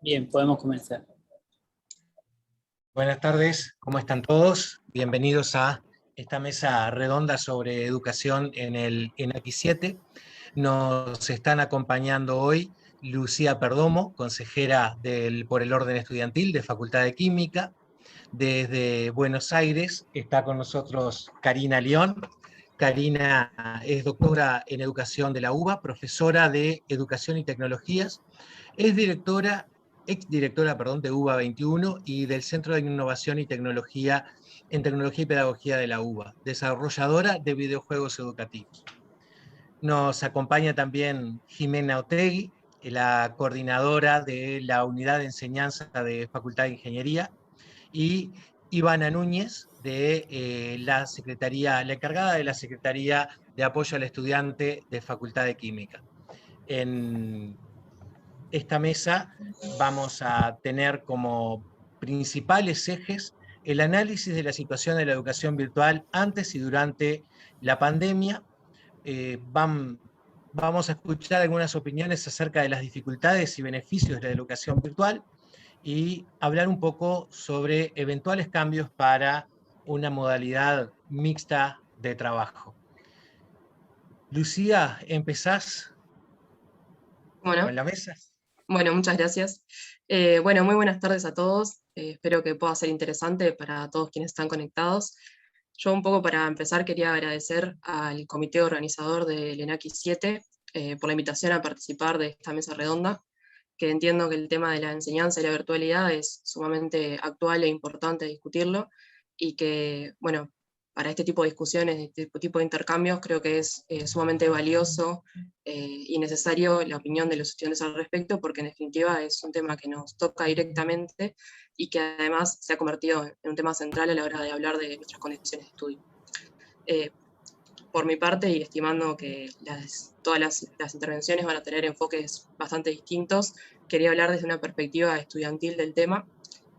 Bien, podemos comenzar. Buenas tardes, ¿cómo están todos? Bienvenidos a esta mesa redonda sobre educación en el ENACI 7. Nos están acompañando hoy Lucía Perdomo, consejera por el Orden Estudiantil de Facultad de Química. Desde Buenos Aires está con nosotros Karina León. Karina es doctora en educación de la UBA, profesora de Educación y Tecnologías, es exdirectora de UBA 21 y del Centro de Innovación y Tecnología en Tecnología y Pedagogía de la UBA, desarrolladora de videojuegos educativos. Nos acompaña también Jimena Otegui, la coordinadora de la Unidad de Enseñanza de Facultad de Ingeniería, y Ivana Núñez, de la encargada de la Secretaría de Apoyo al Estudiante de Facultad de Química. En esta mesa vamos a tener como principales ejes el análisis de la situación de la educación virtual antes y durante la pandemia. Vamos a escuchar algunas opiniones acerca de las dificultades y beneficios de la educación virtual y hablar un poco sobre eventuales cambios para una modalidad mixta de trabajo. Lucía, ¿empezás Bueno, con la mesa? muchas gracias. Bueno, muy buenas tardes a todos. Espero que pueda ser interesante para todos quienes están conectados. Yo un poco para empezar quería agradecer al comité organizador del ENACI 7 por la invitación a participar de esta mesa redonda, que entiendo que el tema de la enseñanza y la virtualidad es sumamente actual e importante discutirlo, y que, bueno, para este tipo de discusiones, este tipo de intercambios, creo que es sumamente valioso y necesario la opinión de los estudiantes al respecto, porque en definitiva es un tema que nos toca directamente y que además se ha convertido en un tema central a la hora de hablar de nuestras condiciones de estudio. Por mi parte, y estimando que todas las intervenciones van a tener enfoques bastante distintos, quería hablar desde una perspectiva estudiantil del tema,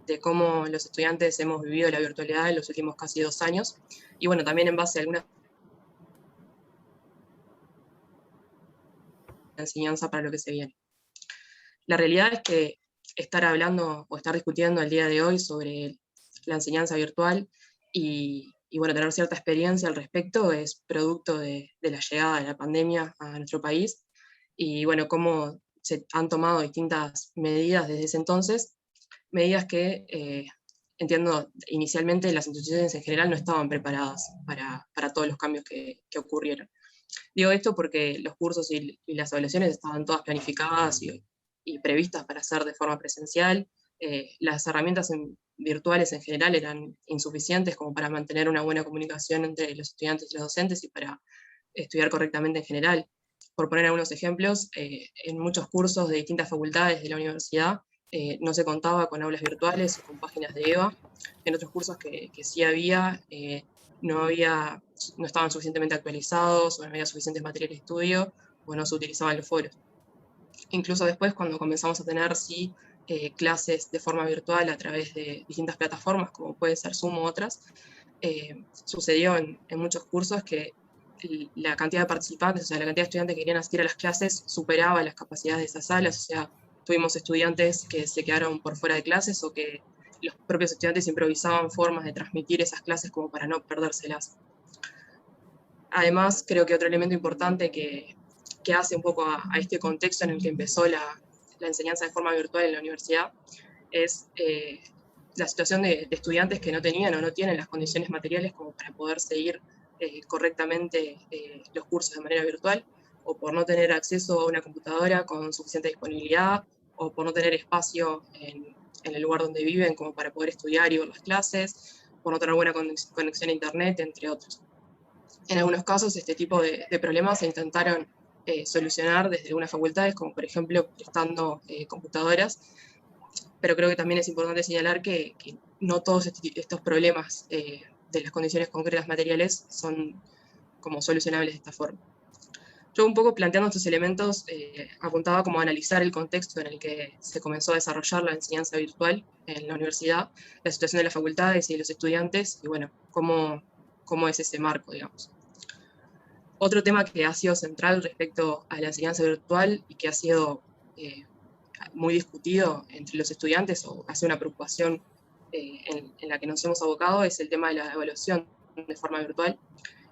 de cómo los estudiantes hemos vivido la virtualidad en los últimos casi 2 años, y bueno, también en base a alguna enseñanza para lo que se viene. La realidad es que estar hablando o estar discutiendo el día de hoy sobre la enseñanza virtual y bueno, tener cierta experiencia al respecto es producto de la llegada de la pandemia a nuestro país, y bueno, cómo se han tomado distintas medidas desde ese entonces, medidas que entiendo inicialmente las instituciones en general no estaban preparadas para todos los cambios que ocurrieron. Digo esto porque los cursos y las evaluaciones estaban todas planificadas y previstas para hacer de forma presencial. Las herramientas virtuales en general eran insuficientes como para mantener una buena comunicación entre los estudiantes y los docentes y para estudiar correctamente en general. Por poner algunos ejemplos, en muchos cursos de distintas facultades de la universidad no se contaba con aulas virtuales o con páginas de EVA. En otros cursos que sí había, no estaban suficientemente actualizados, o no había suficientes materiales de estudio, o no se utilizaban los foros. Incluso después, cuando comenzamos a tener clases de forma virtual a través de distintas plataformas, como puede ser Zoom u otras, sucedió en muchos cursos que la cantidad de participantes, o sea, la cantidad de estudiantes que querían asistir a las clases superaba las capacidades de esas salas. O sea, tuvimos estudiantes que se quedaron por fuera de clases, o que los propios estudiantes improvisaban formas de transmitir esas clases como para no perdérselas. Además, creo que otro elemento importante que hace un poco a este contexto en el que empezó la enseñanza de forma virtual en la universidad es la situación de estudiantes que no tenían o no tienen las condiciones materiales como para poder seguir correctamente los cursos de manera virtual, o por no tener acceso a una computadora con suficiente disponibilidad, o por no tener espacio en el lugar donde viven como para poder estudiar y ver las clases, por no tener buena conexión a internet, entre otros. En algunos casos, este tipo de problemas se intentaron solucionar desde algunas facultades, como por ejemplo prestando computadoras, pero creo que también es importante señalar que no todos estos problemas de las condiciones concretas materiales son como solucionables de esta forma. Yo un poco planteando estos elementos apuntaba como a analizar el contexto en el que se comenzó a desarrollar la enseñanza virtual en la universidad, la situación de las facultades y de los estudiantes, y bueno, cómo es ese marco, digamos. Otro tema que ha sido central respecto a la enseñanza virtual y que ha sido muy discutido entre los estudiantes, o hace una preocupación en la que nos hemos abocado, es el tema de la evaluación de forma virtual,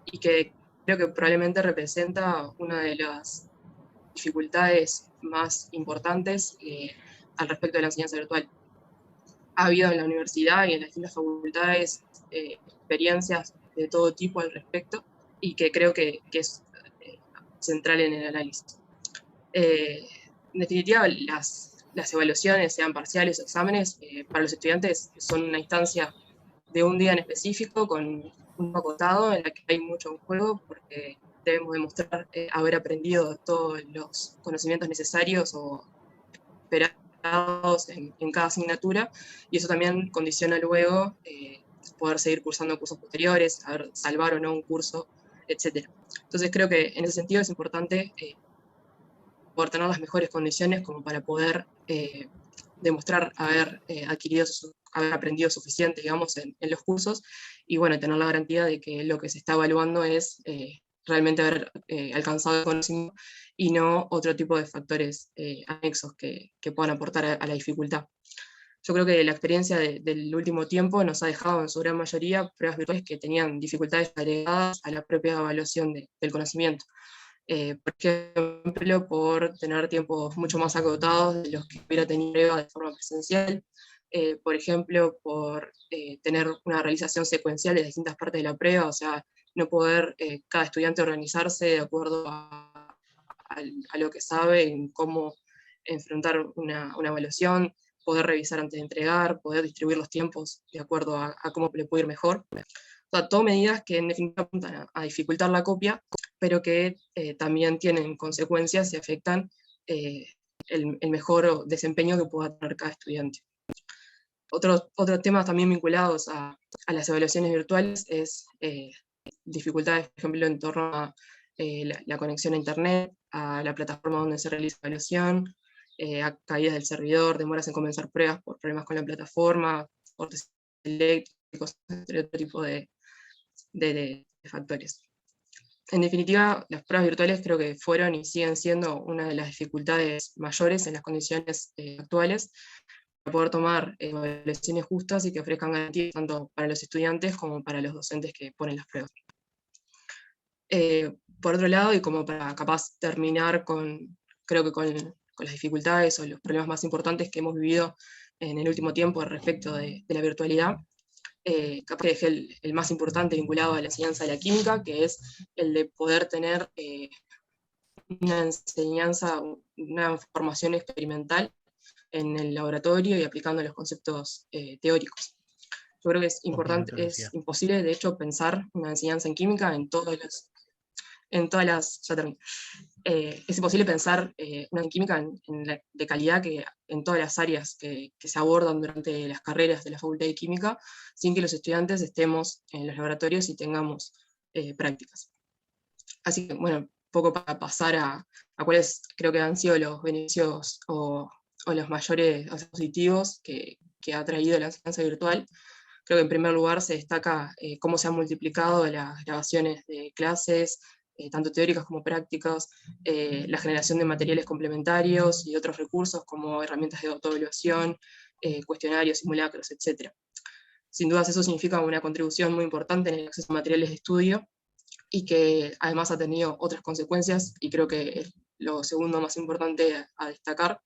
y que creo que probablemente representa una de las dificultades más importantes al respecto de la enseñanza virtual. Ha habido en la universidad y en las distintas facultades experiencias de todo tipo al respecto, y que creo que es central en el análisis. En definitiva, las evaluaciones, sean parciales o exámenes, para los estudiantes son una instancia de un día en específico, con un acotado, en la que hay mucho en juego, porque debemos demostrar haber aprendido todos los conocimientos necesarios o esperados en cada asignatura, y eso también condiciona luego poder seguir cursando cursos posteriores, saber salvar o no un curso, etc. Entonces creo que en ese sentido es importante poder tener las mejores condiciones como para poder demostrar haber haber aprendido suficiente, digamos, en los cursos, y bueno, tener la garantía de que lo que se está evaluando es realmente haber alcanzado el conocimiento, y no otro tipo de factores anexos que puedan aportar a la dificultad. Yo creo que la experiencia del último tiempo nos ha dejado en su gran mayoría pruebas virtuales que tenían dificultades agregadas a la propia evaluación del conocimiento. Por ejemplo, por tener tiempos mucho más acotados de los que hubiera tenido prueba de forma presencial, por ejemplo, por tener una realización secuencial de distintas partes de la prueba, o sea, no poder cada estudiante organizarse de acuerdo a lo que sabe, en cómo enfrentar una evaluación, poder revisar antes de entregar, poder distribuir los tiempos de acuerdo a cómo le puede ir mejor. O sea, todo medidas que en definitiva apuntan a dificultar la copia, pero que también tienen consecuencias y afectan el mejor desempeño que pueda tener cada estudiante. Otros temas también vinculados a las evaluaciones virtuales es dificultades, por ejemplo, en torno a la conexión a Internet, a la plataforma donde se realiza la evaluación, a caídas del servidor, demoras en comenzar pruebas por problemas con la plataforma, cortes eléctricos, entre otro tipo de factores. En definitiva, las pruebas virtuales creo que fueron y siguen siendo una de las dificultades mayores en las condiciones actuales, para poder tomar evaluaciones justas y que ofrezcan garantías tanto para los estudiantes como para los docentes que ponen las pruebas. Por otro lado, y como para capaz terminar creo que con las dificultades o los problemas más importantes que hemos vivido en el último tiempo respecto de la virtualidad, capaz que dejé el más importante vinculado a la enseñanza de la química, que es el de poder tener una enseñanza, una formación experimental en el laboratorio y aplicando los conceptos teóricos. Yo creo que es importante, es imposible, de hecho, pensar una enseñanza en química es imposible pensar una química de calidad en todas las áreas que se abordan durante las carreras de la Facultad de Química, sin que los estudiantes estemos en los laboratorios y tengamos prácticas. Así que, bueno, poco para pasar a cuáles creo que han sido los beneficios o los mayores positivos que ha traído la enseñanza virtual. Creo que en primer lugar se destaca cómo se han multiplicado las grabaciones de clases, tanto teóricas como prácticas, la generación de materiales complementarios y otros recursos como herramientas de autoevaluación, cuestionarios, simulacros, etc. Sin dudas eso significa una contribución muy importante en el acceso a materiales de estudio, y que además ha tenido otras consecuencias, y creo que es lo segundo más importante a destacar,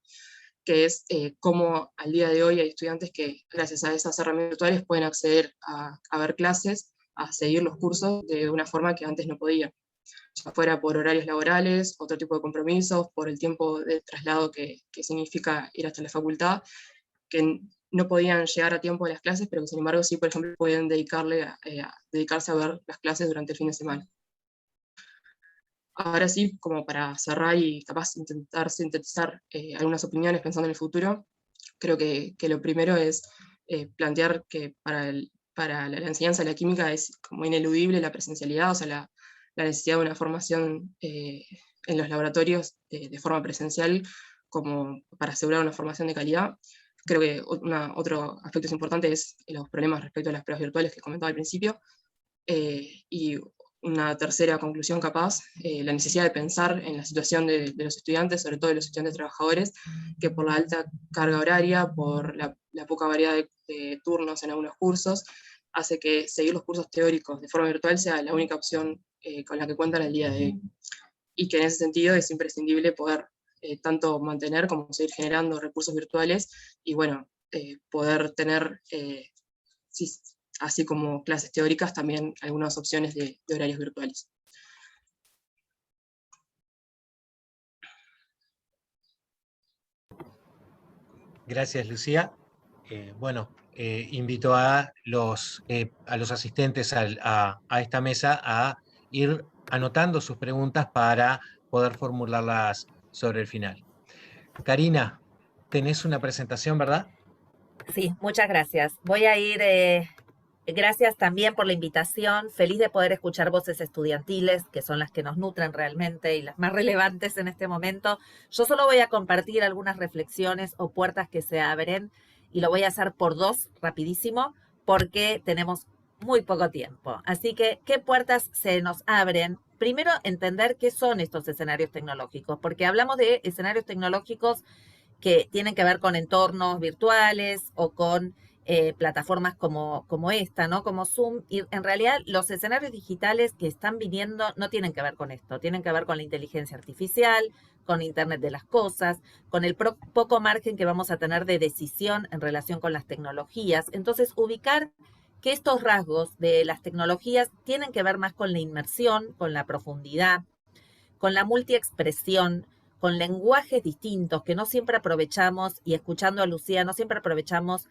que es cómo al día de hoy hay estudiantes que gracias a esas herramientas virtuales pueden acceder a ver clases, a seguir los cursos de una forma que antes no podían, ya fuera por horarios laborales, otro tipo de compromisos, por el tiempo de traslado que significa ir hasta la facultad, que no podían llegar a tiempo a las clases, pero que sin embargo sí, por ejemplo, pueden dedicarse a ver las clases durante el fin de semana. Ahora sí, como para cerrar y capaz intentar sintetizar algunas opiniones pensando en el futuro, creo que lo primero es plantear que para la enseñanza de la química es como ineludible la presencialidad, o sea, la necesidad de una formación en los laboratorios de forma presencial, como para asegurar una formación de calidad. Creo que otro aspecto importante es los problemas respecto a las pruebas virtuales que comentaba al principio, y Una tercera conclusión capaz, la necesidad de pensar en la situación de los estudiantes, sobre todo de los estudiantes trabajadores, que por la alta carga horaria, por la poca variedad de turnos en algunos cursos, hace que seguir los cursos teóricos de forma virtual sea la única opción con la que cuentan el día de hoy. Y que en ese sentido es imprescindible poder tanto mantener como seguir generando recursos virtuales y bueno, poder tener, así como clases teóricas, también algunas opciones de horarios virtuales. Gracias, Lucía. Invito a los asistentes a esta mesa a ir anotando sus preguntas para poder formularlas sobre el final. Karina, tenés una presentación, ¿verdad? Sí, muchas gracias. Voy a ir, gracias también por la invitación, feliz de poder escuchar voces estudiantiles, que son las que nos nutren realmente y las más relevantes en este momento. Yo solo voy a compartir algunas reflexiones o puertas que se abren y lo voy a hacer por dos, rapidísimo, porque tenemos muy poco tiempo. Así que, ¿qué puertas se nos abren? Primero, entender qué son estos escenarios tecnológicos, porque hablamos de escenarios tecnológicos que tienen que ver con entornos virtuales o con plataformas como esta, ¿no? Como Zoom. Y en realidad los escenarios digitales que están viniendo no tienen que ver con esto, tienen que ver con la inteligencia artificial, con Internet de las cosas, con el poco margen que vamos a tener de decisión en relación con las tecnologías. Entonces, ubicar que estos rasgos de las tecnologías tienen que ver más con la inmersión, con la profundidad, con la multiexpresión, con lenguajes distintos que no siempre aprovechamos, y escuchando a Lucía, no siempre aprovechamos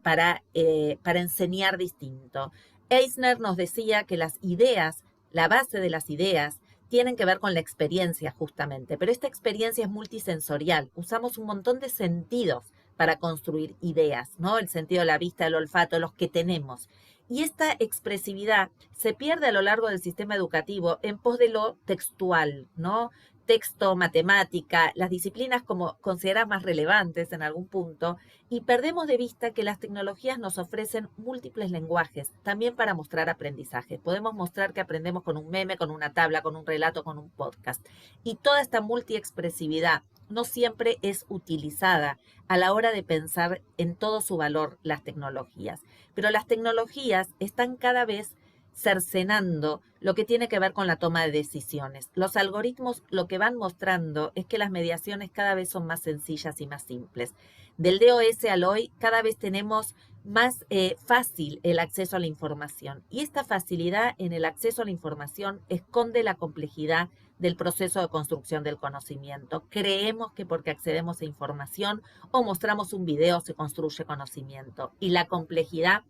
para enseñar distinto. Eisner nos decía que las ideas, la base de las ideas, tienen que ver con la experiencia justamente, pero esta experiencia es multisensorial. Usamos un montón de sentidos para construir ideas, ¿no? El sentido de la vista, el olfato, los que tenemos. Y esta expresividad se pierde a lo largo del sistema educativo en pos de lo textual, ¿no? Texto, matemática, las disciplinas como consideradas más relevantes en algún punto, y perdemos de vista que las tecnologías nos ofrecen múltiples lenguajes, también para mostrar aprendizaje. Podemos mostrar que aprendemos con un meme, con una tabla, con un relato, con un podcast. Y toda esta multiexpresividad no siempre es utilizada a la hora de pensar en todo su valor las tecnologías. Pero las tecnologías están cada vez cercenando lo que tiene que ver con la toma de decisiones. Los algoritmos lo que van mostrando es que las mediaciones cada vez son más sencillas y más simples. Del DOS al hoy cada vez tenemos más fácil el acceso a la información, y esta facilidad en el acceso a la información esconde la complejidad del proceso de construcción del conocimiento. Creemos que porque accedemos a información o mostramos un video se construye conocimiento, y la complejidad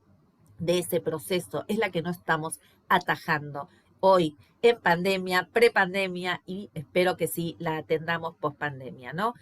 de ese proceso es la que no estamos atajando hoy en pandemia, prepandemia, y espero que sí la atendamos pospandemia, ¿no?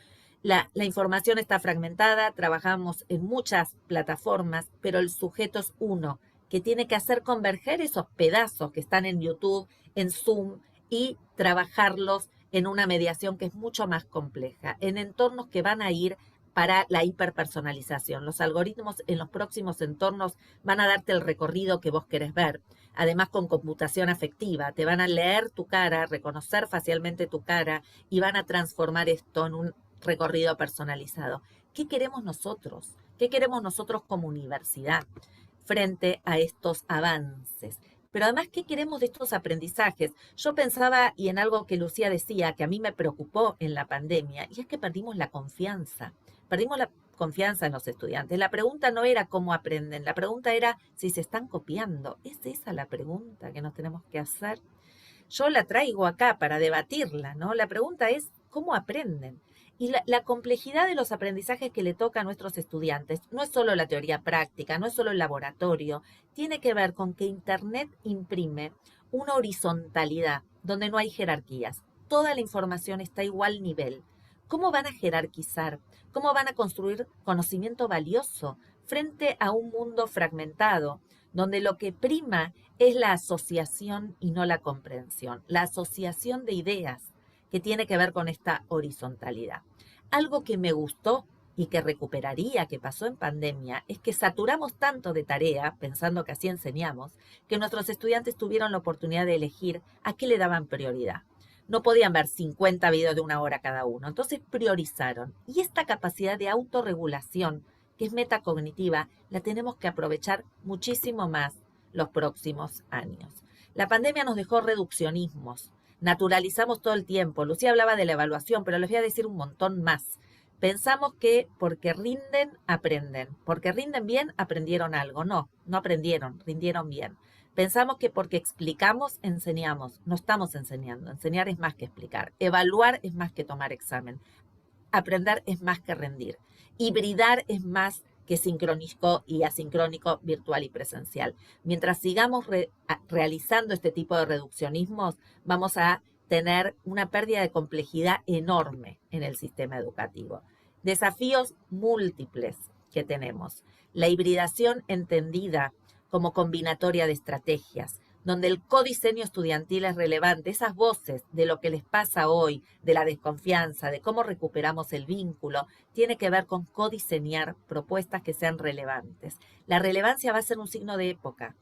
La información está fragmentada, trabajamos en muchas plataformas, pero el sujeto es uno que tiene que hacer converger esos pedazos que están en YouTube, en Zoom, y trabajarlos en una mediación que es mucho más compleja, en entornos que van a ir para la hiperpersonalización. Los algoritmos en los próximos entornos van a darte el recorrido que vos querés ver. Además, con computación afectiva, te van a leer tu cara, reconocer facialmente tu cara, y van a transformar esto en un recorrido personalizado. ¿Qué queremos nosotros? ¿Qué queremos nosotros como universidad frente a estos avances? Pero además, ¿qué queremos de estos aprendizajes? Yo pensaba, y en algo que Lucía decía, que a mí me preocupó en la pandemia, y es que perdimos la confianza. Perdimos la confianza en los estudiantes. La pregunta no era cómo aprenden, la pregunta era si se están copiando. ¿Es esa la pregunta que nos tenemos que hacer? Yo la traigo acá para debatirla, ¿no? La pregunta es ¿cómo aprenden? Y la complejidad de los aprendizajes que le toca a nuestros estudiantes no es solo la teoría práctica, no es solo el laboratorio, tiene que ver con que Internet imprime una horizontalidad donde no hay jerarquías. Toda la información está a igual nivel. ¿Cómo van a jerarquizar? ¿Cómo van a construir conocimiento valioso frente a un mundo fragmentado, donde lo que prima es la asociación y no la comprensión? La asociación de ideas, que tiene que ver con esta horizontalidad. Algo que me gustó y que recuperaría, que pasó en pandemia, es que saturamos tanto de tarea, pensando que así enseñamos, que nuestros estudiantes tuvieron la oportunidad de elegir a qué le daban prioridad. No podían ver 50 videos de 1 hora cada uno, entonces priorizaron. Y esta capacidad de autorregulación, que es metacognitiva, la tenemos que aprovechar muchísimo más los próximos años. La pandemia nos dejó reduccionismos, naturalizamos todo el tiempo. Lucía hablaba de la evaluación, pero les voy a decir un montón más. Pensamos que porque rinden, aprenden. Porque rinden bien, aprendieron algo. No, no aprendieron, rindieron bien. Pensamos que porque explicamos, enseñamos. No estamos enseñando. Enseñar es más que explicar. Evaluar es más que tomar examen. Aprender es más que rendir. Hibridar es más que sincrónico y asincrónico, virtual y presencial. Mientras sigamos realizando este tipo de reduccionismos, vamos a tener una pérdida de complejidad enorme en el sistema educativo. Desafíos múltiples que tenemos. La hibridación entendida como combinatoria de estrategias, donde el codiseño estudiantil es relevante, esas voces de lo que les pasa hoy, de la desconfianza, de cómo recuperamos el vínculo, tiene que ver con codiseñar propuestas que sean relevantes. La relevancia va a ser un signo de época.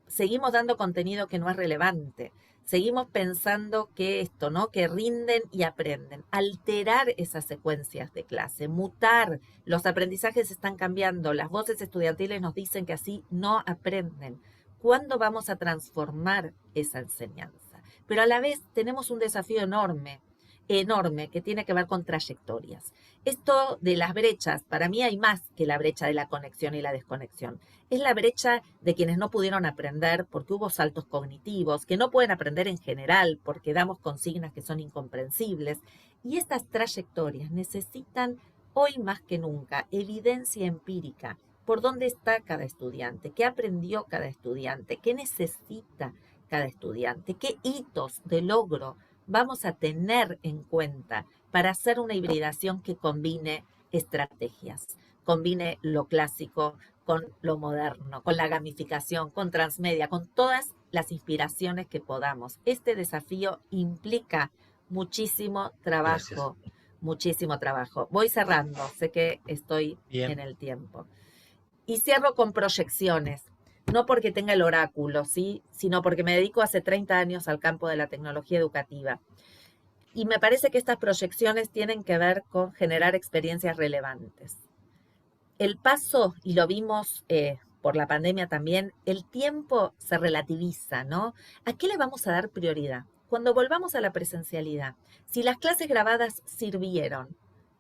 Seguimos dando contenido que no es relevante. Seguimos pensando que esto, ¿no? Que rinden y aprenden. Alterar esas secuencias de clase, mutar. Los aprendizajes están cambiando. Las voces estudiantiles nos dicen que así no aprenden. ¿Cuándo vamos a transformar esa enseñanza? Pero a la vez tenemos un desafío enorme, enorme, que tiene que ver con trayectorias. Esto de las brechas, para mí hay más que la brecha de la conexión y la desconexión. Es la brecha de quienes no pudieron aprender porque hubo saltos cognitivos, que no pueden aprender en general porque damos consignas que son incomprensibles. Y estas trayectorias necesitan hoy más que nunca evidencia empírica. ¿Por dónde está cada estudiante? ¿Qué aprendió cada estudiante? ¿Qué necesita cada estudiante? ¿Qué hitos de logro vamos a tener en cuenta para hacer una hibridación que combine estrategias, combine lo clásico con lo moderno, con la gamificación, con transmedia, con todas las inspiraciones que podamos? Este desafío implica muchísimo trabajo, Gracias. muchísimo trabajo. Voy cerrando, sé que estoy Bien. en el tiempo. Y cierro con proyecciones, no porque tenga el oráculo, ¿sí? Sino porque me dedico hace 30 años al campo de la tecnología educativa. Y me parece que estas proyecciones tienen que ver con generar experiencias relevantes. El paso, y lo vimos por la pandemia también, el tiempo se relativiza, ¿no? ¿A qué le vamos a dar prioridad? Cuando volvamos a la presencialidad, si las clases grabadas sirvieron,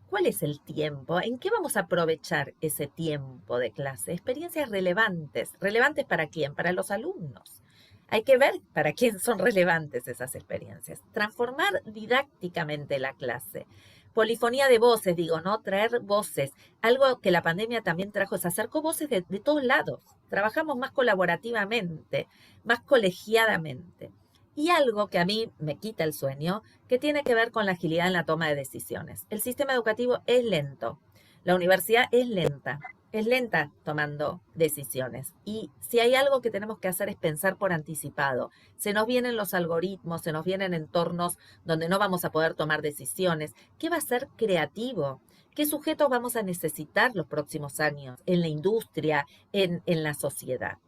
¿cuál es el tiempo? ¿En qué vamos a aprovechar ese tiempo de clase? Experiencias relevantes. ¿Relevantes para quién? Para los alumnos. Hay que ver para quién son relevantes esas experiencias. Transformar didácticamente la clase. Polifonía de voces, digo, ¿no? Traer voces. Algo que la pandemia también trajo es acercó voces de todos lados. Trabajamos más colaborativamente, más colegiadamente. Y algo que a mí me quita el sueño, que tiene que ver con la agilidad en la toma de decisiones. El sistema educativo es lento, la universidad es lenta tomando decisiones. Y si hay algo que tenemos que hacer es pensar por anticipado. Se nos vienen los algoritmos, se nos vienen entornos donde no vamos a poder tomar decisiones. ¿Qué va a ser creativo? ¿Qué sujetos vamos a necesitar los próximos años en la industria, en la sociedad?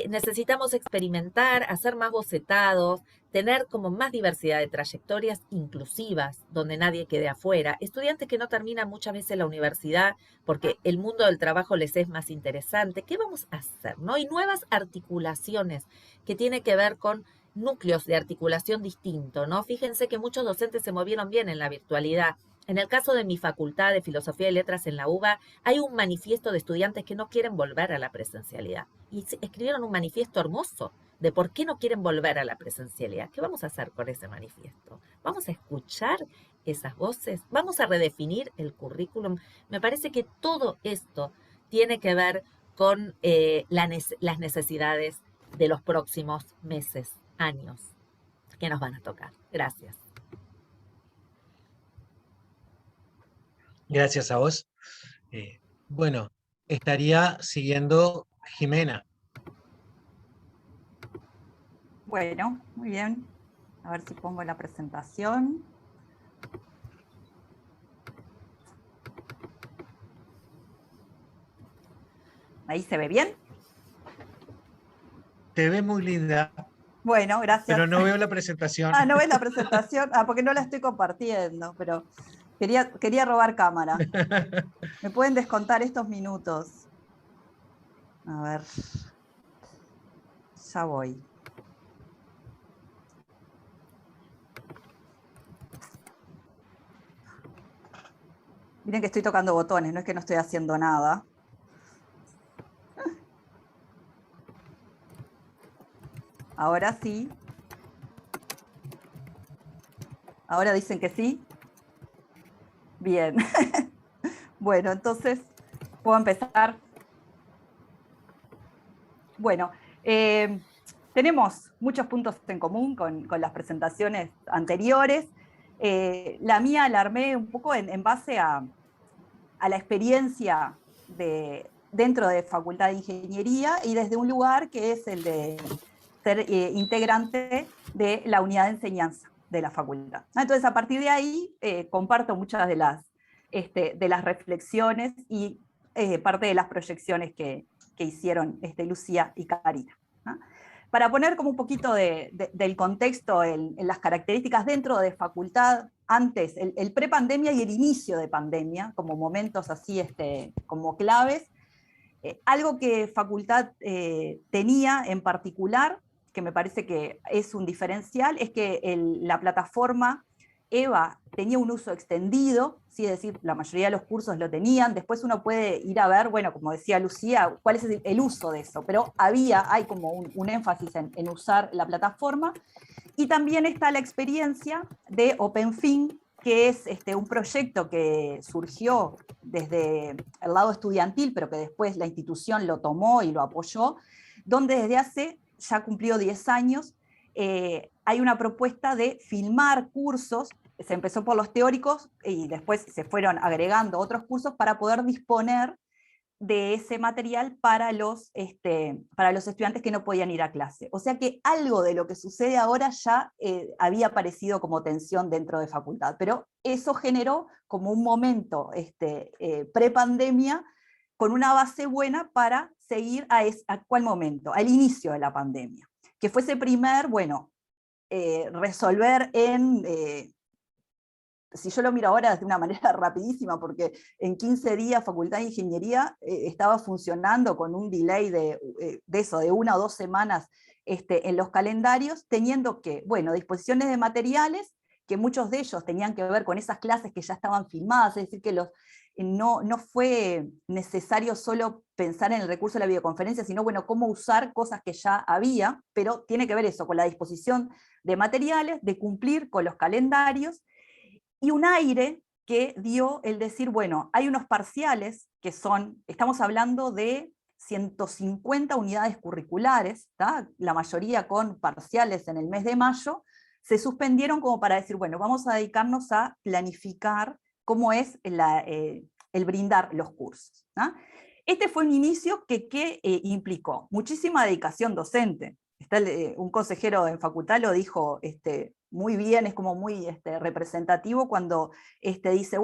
Necesitamos experimentar, hacer más bocetados, tener como más diversidad de trayectorias inclusivas, donde nadie quede afuera. Estudiantes que no terminan muchas veces la universidad porque el mundo del trabajo les es más interesante. ¿Qué vamos a hacer? ¿No? Y nuevas articulaciones que tienen que ver con núcleos de articulación distintos, ¿no? Fíjense que muchos docentes se movieron bien en la virtualidad. En el caso de mi facultad de Filosofía y Letras en la UBA, hay un manifiesto de estudiantes que no quieren volver a la presencialidad. Y escribieron un manifiesto hermoso de por qué no quieren volver a la presencialidad. ¿Qué vamos a hacer con ese manifiesto? ¿Vamos a escuchar esas voces? ¿Vamos a redefinir el currículum? Me parece que todo esto tiene que ver con las necesidades de los próximos meses, años que nos van a tocar. Gracias. Gracias a vos. Bueno, estaría siguiendo Jimena. Bueno, muy bien. A ver si pongo la presentación. ¿Ahí se ve bien? Te ves muy linda, Bueno, gracias. pero no veo la presentación. Ah, ¿no ves la presentación? Ah, porque no la estoy compartiendo, pero quería robar cámara. ¿Me pueden descontar estos minutos? A ver. Ya voy. Miren que estoy tocando botones, no es que no estoy haciendo nada. Ahora sí. Ahora dicen que sí. Bien. Bueno, entonces, ¿puedo empezar? Bueno, tenemos muchos puntos en común con las presentaciones anteriores. La mía la armé un poco en base a la experiencia dentro de Facultad de Ingeniería y desde un lugar que es el de ser integrante de la unidad de enseñanza de la facultad. Entonces, a partir de ahí, comparto muchas de las reflexiones y parte de las proyecciones que hicieron Lucía y Karina. ¿No? Para poner como un poquito del contexto en las características dentro de facultad, antes, el pre-pandemia y el inicio de pandemia, como momentos así como claves, algo que facultad tenía en particular, que me parece que es un diferencial, es que la plataforma EVA tenía un uso extendido, ¿sí? Es decir, la mayoría de los cursos lo tenían, después uno puede ir a ver, bueno, como decía Lucía, cuál es el uso de eso, pero hay como un énfasis en usar la plataforma, y también está la experiencia de OpenFin, que es un proyecto que surgió desde el lado estudiantil, pero que después la institución lo tomó y lo apoyó, donde desde hace, ya cumplió 10 años, hay una propuesta de filmar cursos. Se empezó por los teóricos y después se fueron agregando otros cursos para poder disponer de ese material para los estudiantes que no podían ir a clase. O sea que algo de lo que sucede ahora ya había aparecido como tensión dentro de facultad, pero eso generó como un momento pre-pandemia con una base buena para seguir a cuál momento, al inicio de la pandemia, que fue ese primer, resolver si yo lo miro ahora de una manera rapidísima, porque en 15 días Facultad de Ingeniería estaba funcionando con un delay de 1 o 2 semanas en los calendarios, teniendo que, disposiciones de materiales, que muchos de ellos tenían que ver con esas clases que ya estaban filmadas, es decir, que no fue necesario solo pensar en el recurso de la videoconferencia, sino cómo usar cosas que ya había, pero tiene que ver eso, con la disposición de materiales, de cumplir con los calendarios, y un aire que dio el decir, hay unos parciales que estamos hablando de 150 unidades curriculares, ¿tá? La mayoría con parciales en el mes de mayo, se suspendieron como para decir, vamos a dedicarnos a planificar cómo es el brindar los cursos. ¿tá? Este fue un inicio que implicó muchísima dedicación docente. Un consejero en facultad lo dijo muy bien, es como muy representativo cuando dice,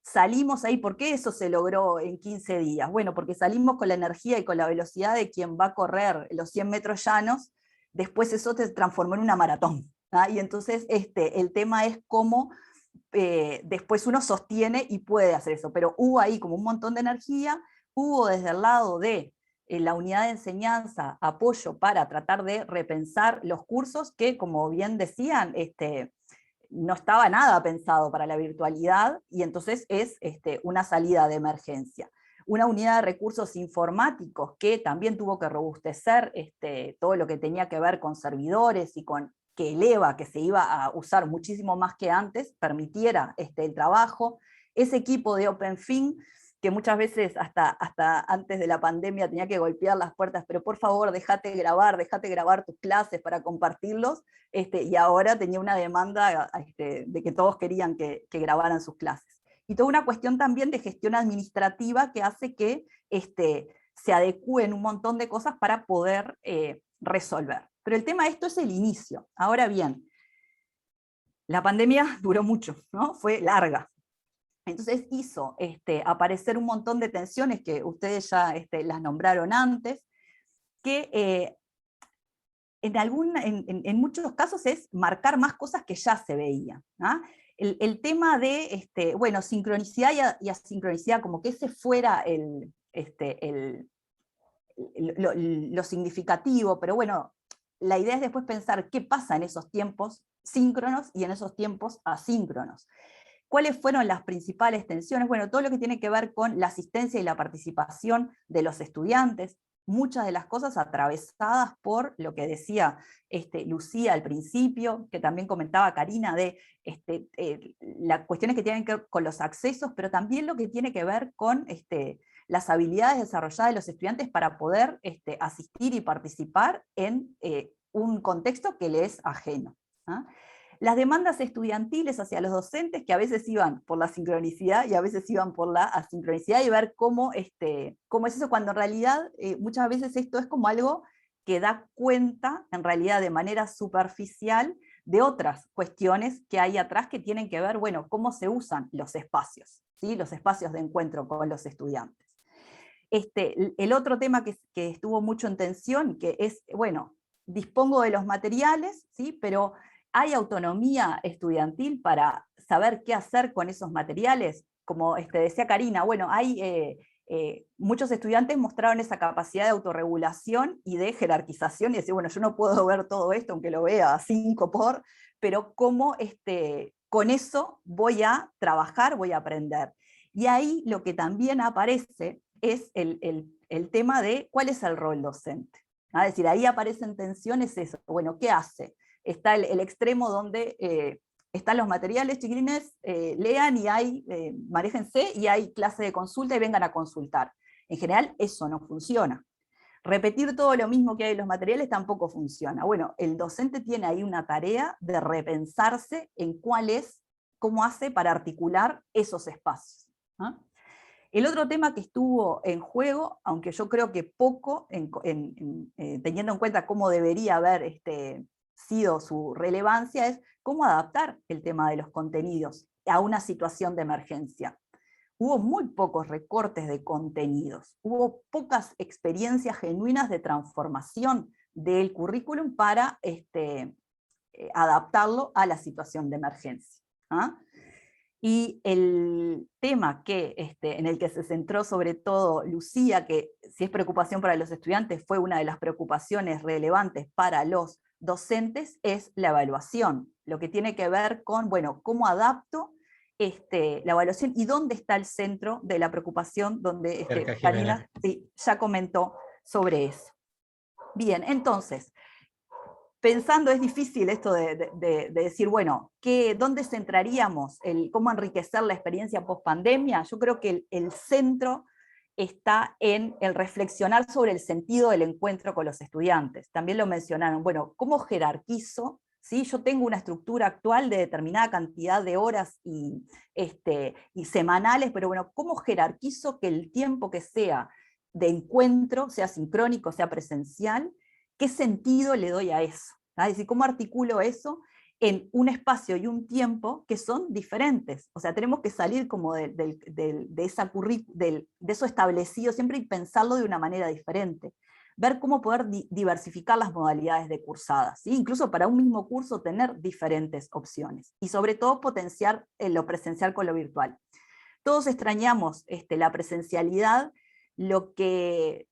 salimos ahí, ¿por qué eso se logró en 15 días? Porque salimos con la energía y con la velocidad de quien va a correr los 100 metros llanos, después eso se transformó en una maratón. ¿tá? Y entonces el tema es cómo después uno sostiene y puede hacer eso, pero hubo ahí como un montón de energía, hubo desde el lado de la unidad de enseñanza apoyo para tratar de repensar los cursos que, como bien decían, no estaba nada pensado para la virtualidad, y entonces es una salida de emergencia. Una unidad de recursos informáticos que también tuvo que robustecer todo lo que tenía que ver con servidores y con que el EVA, que se iba a usar muchísimo más que antes, permitiera el trabajo. Ese equipo de OpenFin, que muchas veces hasta antes de la pandemia tenía que golpear las puertas, pero por favor, déjate grabar tus clases para compartirlos, y ahora tenía una demanda de que todos querían que grabaran sus clases. Y toda una cuestión también de gestión administrativa que hace que se adecúen un montón de cosas para poder resolver. Pero el tema de esto es el inicio. Ahora bien, la pandemia duró mucho, ¿no? Fue larga. Entonces hizo aparecer un montón de tensiones que ustedes ya las nombraron antes, que en muchos casos es marcar más cosas que ya se veían. El tema de bueno, sincronicidad y asincronicidad, como que ese fuera lo significativo, pero bueno, la idea es después pensar qué pasa en esos tiempos síncronos y en esos tiempos asíncronos. ¿Cuáles fueron las principales tensiones? Bueno, todo lo que tiene que ver con la asistencia y la participación de los estudiantes, muchas de las cosas atravesadas por lo que decía Lucía al principio, que también comentaba Karina, de las cuestiones que tienen que ver con los accesos, pero también lo que tiene que ver con las habilidades desarrolladas de los estudiantes para poder asistir y participar en un contexto que les es ajeno. Las demandas estudiantiles hacia los docentes, que a veces iban por la sincronicidad y a veces iban por la asincronicidad, y ver cómo es eso, cuando en realidad muchas veces esto es como algo que da cuenta, en realidad de manera superficial, de otras cuestiones que hay atrás que tienen que ver, bueno, cómo se usan los espacios, ¿sí? Los espacios de encuentro con los estudiantes. El otro tema que estuvo mucho en tensión, que es, bueno, dispongo de los materiales, ¿sí? Pero ¿hay autonomía estudiantil para saber qué hacer con esos materiales? Como decía Karina, bueno, hay muchos estudiantes mostraron esa capacidad de autorregulación y de jerarquización, y decir, bueno, yo no puedo ver todo esto, aunque lo vea a 5 por, pero cómo con eso voy a trabajar, voy a aprender. Y ahí lo que también aparece es el tema de cuál es el rol docente. Es decir, ahí aparecen tensiones, eso, bueno, ¿qué hace? Está el extremo donde están los materiales, chiquilines, lean y manéjense, y hay clase de consulta y vengan a consultar. En general eso no funciona. Repetir todo lo mismo que hay en los materiales tampoco funciona. Bueno, el docente tiene ahí una tarea de repensarse en cómo hace para articular esos espacios. El otro tema que estuvo en juego, aunque yo creo que poco, teniendo en cuenta cómo debería haber sido su relevancia, es cómo adaptar el tema de los contenidos a una situación de emergencia. Hubo muy pocos recortes de contenidos, hubo pocas experiencias genuinas de transformación del currículum para adaptarlo a la situación de emergencia. Y el tema en el que se centró sobre todo Lucía, que si es preocupación para los estudiantes, fue una de las preocupaciones relevantes para los docentes, es la evaluación. Lo que tiene que ver con, bueno, cómo adapto la evaluación y dónde está el centro de la preocupación, donde Karina sí, ya comentó sobre eso. Bien, entonces, pensando, es difícil esto de decir, bueno, ¿dónde centraríamos cómo enriquecer la experiencia post-pandemia? Yo creo que el centro está en el reflexionar sobre el sentido del encuentro con los estudiantes. También lo mencionaron, bueno, ¿cómo jerarquizo? ¿Sí? Yo tengo una estructura actual de determinada cantidad de horas y semanales, pero bueno, ¿cómo jerarquizo que el tiempo que sea de encuentro, sea sincrónico, sea presencial, qué sentido le doy a eso? Es decir, ¿cómo articulo eso en un espacio y un tiempo que son diferentes? O sea, tenemos que salir como de eso establecido siempre y pensarlo de una manera diferente. Ver cómo poder diversificar las modalidades de cursadas, ¿sí? Incluso para un mismo curso tener diferentes opciones. Y sobre todo potenciar lo presencial con lo virtual. Todos extrañamos la presencialidad, lo que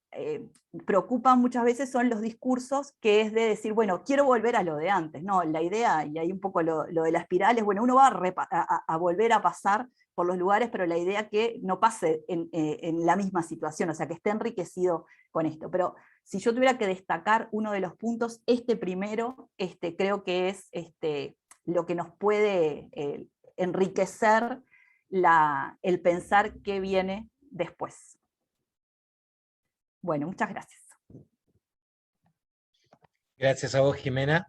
preocupa muchas veces son los discursos, que es de decir, bueno, quiero volver a lo de antes. No, la idea, y ahí un poco lo de la espiral, es, bueno, uno va a volver a pasar por los lugares, pero la idea que no pase en la misma situación, o sea, que esté enriquecido con esto. Pero si yo tuviera que destacar uno de los puntos, primero, creo que es lo que nos puede enriquecer el pensar qué viene después. Bueno, muchas gracias. Gracias a vos, Jimena.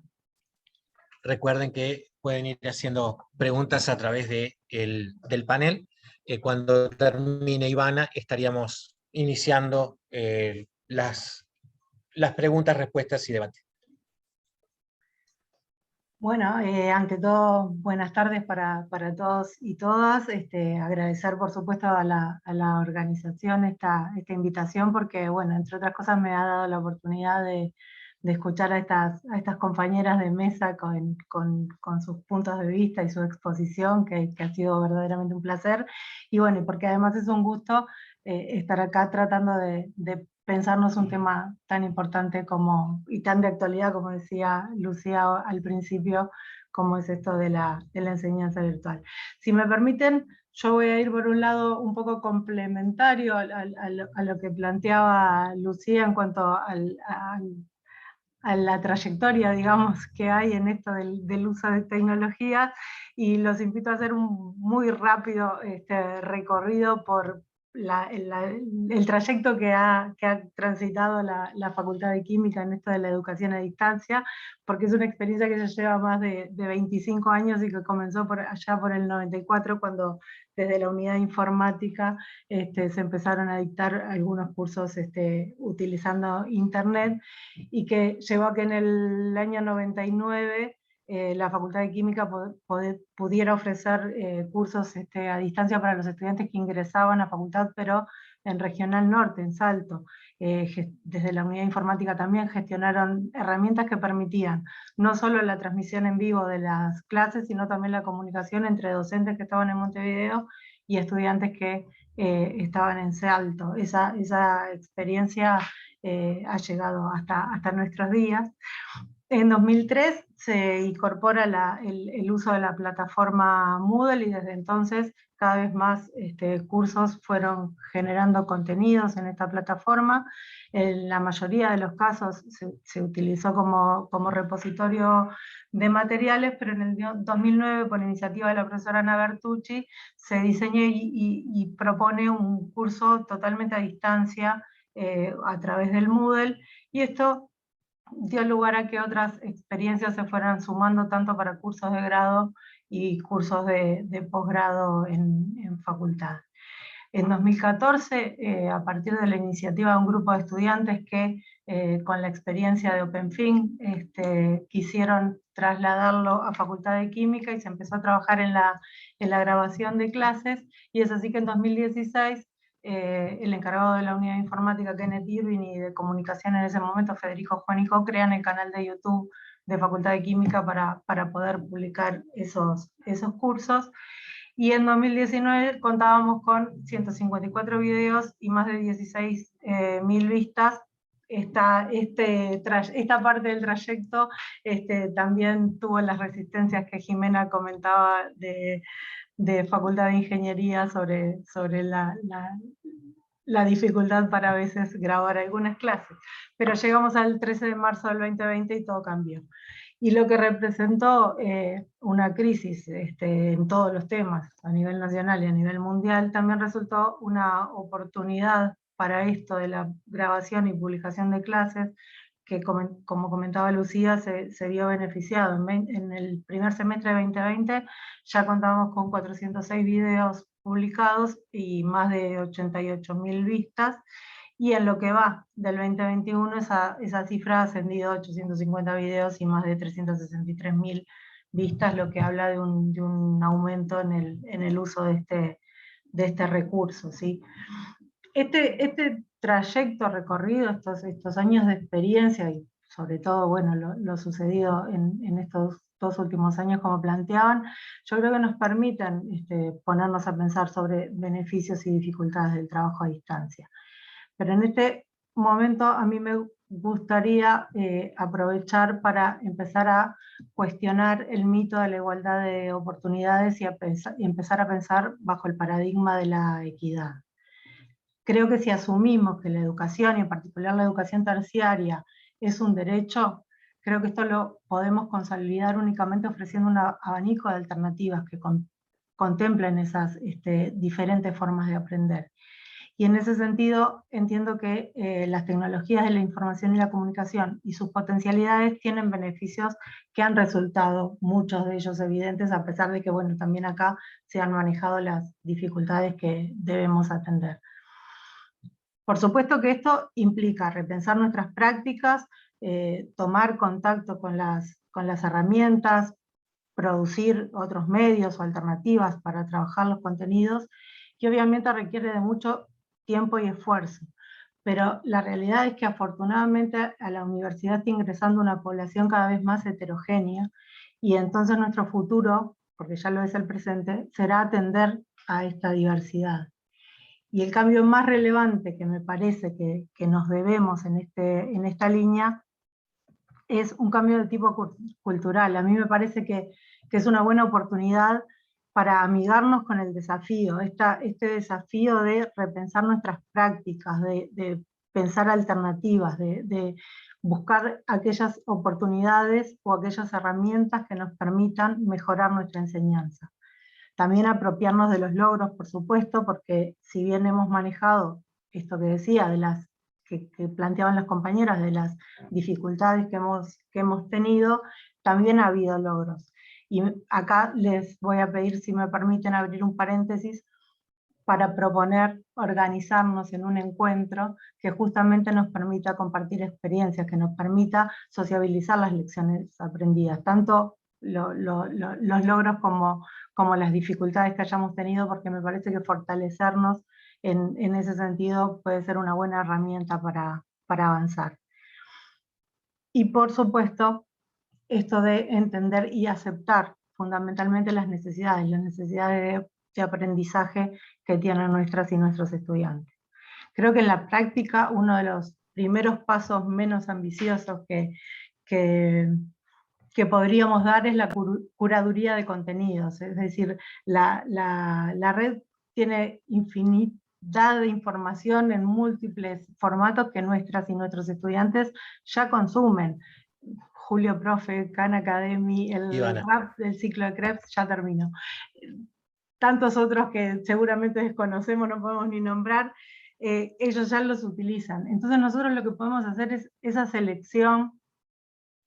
Recuerden que pueden ir haciendo preguntas a través del panel. Cuando termine Ivana, estaríamos iniciando las preguntas, respuestas y debate. Bueno, ante todo, buenas tardes para todos y todas. Agradecer, por supuesto, a la organización esta invitación, porque, bueno, entre otras cosas me ha dado la oportunidad de escuchar a estas compañeras de mesa con sus puntos de vista y su exposición, que ha sido verdaderamente un placer. Y bueno, porque además es un gusto estar acá tratando de pensarnos un tema tan importante y tan de actualidad, como decía Lucía al principio, como es esto de la enseñanza virtual. Si me permiten, yo voy a ir por un lado un poco complementario a lo que planteaba Lucía en cuanto a la trayectoria, digamos, que hay en esto del uso de tecnologías, y los invito a hacer un muy rápido recorrido por el trayecto que ha transitado la Facultad de Química en esto de la educación a distancia, porque es una experiencia que ya lleva más de 25 años y que comenzó allá por el 94, cuando desde la unidad de informática se empezaron a dictar algunos cursos utilizando Internet, y que llevó a que en el año 99 la Facultad de Química pudiera ofrecer cursos a distancia para los estudiantes que ingresaban a facultad, pero en Regional Norte, en Salto. Desde la unidad informática también gestionaron herramientas que permitían no solo la transmisión en vivo de las clases, sino también la comunicación entre docentes que estaban en Montevideo y estudiantes que estaban en Salto. Esa experiencia ha llegado hasta nuestros días. En 2003 se incorpora el uso de la plataforma Moodle, y desde entonces cada vez más cursos fueron generando contenidos en esta plataforma. En la mayoría de los casos se utilizó como repositorio de materiales, pero en el 2009, por iniciativa de la profesora Ana Bertucci, se diseñó y propone un curso totalmente a distancia a través del Moodle, y esto dio lugar a que otras experiencias se fueran sumando, tanto para cursos de grado y cursos de posgrado en facultad. En 2014, a partir de la iniciativa de un grupo de estudiantes que con la experiencia de OpenFing quisieron trasladarlo a Facultad de Química, y se empezó a trabajar en la grabación de clases, y es así que en 2016 el encargado de la unidad de informática, Kenneth Irving, y de comunicación en ese momento, Federico Juanico, crean el canal de YouTube de Facultad de Química para poder publicar esos cursos. Y en 2019 contábamos con 154 videos y más de 16.000 vistas. Esta parte del trayecto también tuvo las resistencias que Jimena comentaba de Facultad de Ingeniería sobre la dificultad para a veces grabar algunas clases. Pero llegamos al 13 de marzo del 2020 y todo cambió. Y lo que representó una crisis en todos los temas, a nivel nacional y a nivel mundial, también resultó una oportunidad para esto de la grabación y publicación de clases, que como comentaba Lucía, se vio beneficiado. En el primer semestre de 2020 ya contábamos con 406 videos publicados y más de 88.000 vistas, y en lo que va del 2021 esa cifra ha ascendido a 850 videos y más de 363.000 vistas, lo que habla de un aumento en el uso de este recurso, ¿sí? Este trayecto recorrido, estos años de experiencia, y sobre todo, bueno, lo sucedido en estos 2 últimos años, como planteaban, yo creo que nos permiten ponernos a pensar sobre beneficios y dificultades del trabajo a distancia. Pero en este momento a mí me gustaría aprovechar para empezar a cuestionar el mito de la igualdad de oportunidades y empezar a pensar bajo el paradigma de la equidad. Creo que si asumimos que la educación, y en particular la educación terciaria, es un derecho, creo que esto lo podemos consolidar únicamente ofreciendo un abanico de alternativas que contemplen esas diferentes formas de aprender. Y en ese sentido entiendo que las tecnologías de la información y la comunicación y sus potencialidades tienen beneficios que han resultado, muchos de ellos evidentes, a pesar de que, bueno, también acá se han manejado las dificultades que debemos atender. Por supuesto que esto implica repensar nuestras prácticas, tomar contacto con las con las herramientas, producir otros medios o alternativas para trabajar los contenidos, y obviamente requiere de mucho tiempo y esfuerzo. Pero la realidad es que afortunadamente a la universidad está ingresando una población cada vez más heterogénea, y entonces nuestro futuro, porque ya lo es el presente, será atender a esta diversidad. Y el cambio más relevante que me parece que nos debemos en esta línea es un cambio de tipo cultural. A mí me parece que es una buena oportunidad para amigarnos con el desafío, este desafío de repensar nuestras prácticas, de pensar alternativas, de buscar aquellas oportunidades o aquellas herramientas que nos permitan mejorar nuestra enseñanza. También apropiarnos de los logros, por supuesto, porque si bien hemos manejado esto que decía, de las que planteaban las compañeras, de las dificultades que hemos tenido, también ha habido logros. Y acá les voy a pedir, si me permiten, abrir un paréntesis para proponer organizarnos en un encuentro que justamente nos permita compartir experiencias, que nos permita sociabilizar las lecciones aprendidas, tanto los logros como las dificultades que hayamos tenido, porque me parece que fortalecernos en ese sentido puede ser una buena herramienta para avanzar. Y por supuesto, esto de entender y aceptar fundamentalmente las necesidades de aprendizaje que tienen nuestras y nuestros estudiantes. Creo que en la práctica uno de los primeros pasos menos ambiciosos que podríamos dar es la curaduría de contenidos, es decir, la red tiene infinidad de información en múltiples formatos que nuestras y nuestros estudiantes ya consumen. Julio Profe, Khan Academy, el RAP del ciclo de Krebs, ya terminó. Tantos otros que seguramente desconocemos, no podemos ni nombrar, ellos ya los utilizan. Entonces nosotros lo que podemos hacer es esa selección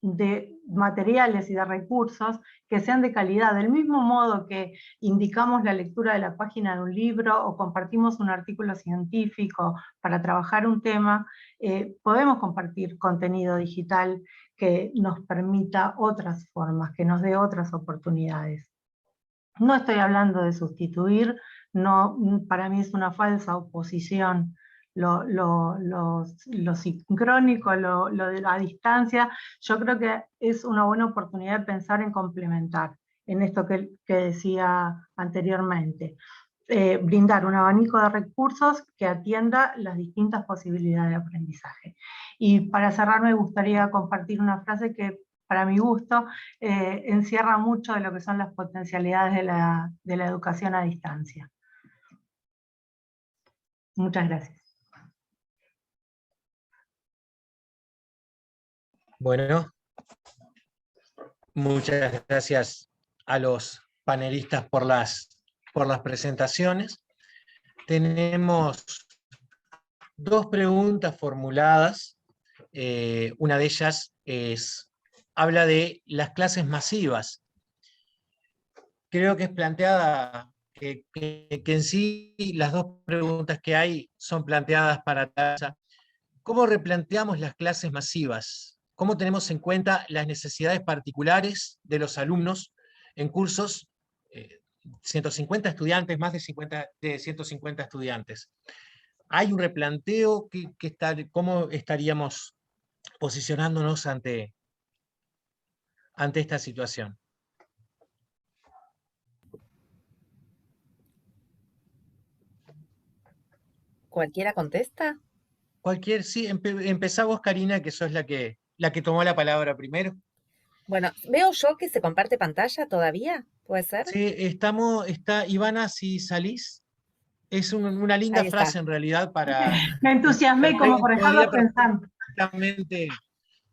de materiales y de recursos que sean de calidad, del mismo modo que indicamos la lectura de la página de un libro o compartimos un artículo científico para trabajar un tema, podemos compartir contenido digital que nos permita otras formas, que nos dé otras oportunidades. No estoy hablando de sustituir, no, para mí es una falsa oposición lo sincrónico, lo de la distancia. Yo creo que es una buena oportunidad de pensar en complementar, en esto que decía anteriormente. Brindar un abanico de recursos que atienda las distintas posibilidades de aprendizaje. Y para cerrar me gustaría compartir una frase que para mi gusto encierra mucho de lo que son las potencialidades de la educación a distancia. Muchas gracias. Bueno, muchas gracias a los panelistas por las presentaciones. Tenemos dos preguntas formuladas. Una de ellas habla de las clases masivas. Creo que es planteada, que en sí las dos preguntas que hay son planteadas para casa. ¿Cómo replanteamos las clases masivas? ¿Cómo tenemos en cuenta las necesidades particulares de los alumnos en cursos? 150 estudiantes, más de 150 estudiantes. ¿Hay un replanteo? ¿Cómo estaríamos posicionándonos ante esta situación? ¿Cualquiera contesta? Sí, empezá vos, Karina, que sos la que tomó la palabra primero. Bueno, veo yo que se comparte pantalla todavía, ¿puede ser? Sí, está Ivana, si salís. Es una linda Ahí está. frase en realidad para... Me entusiasmé como por dejarlo pensando. Exactamente,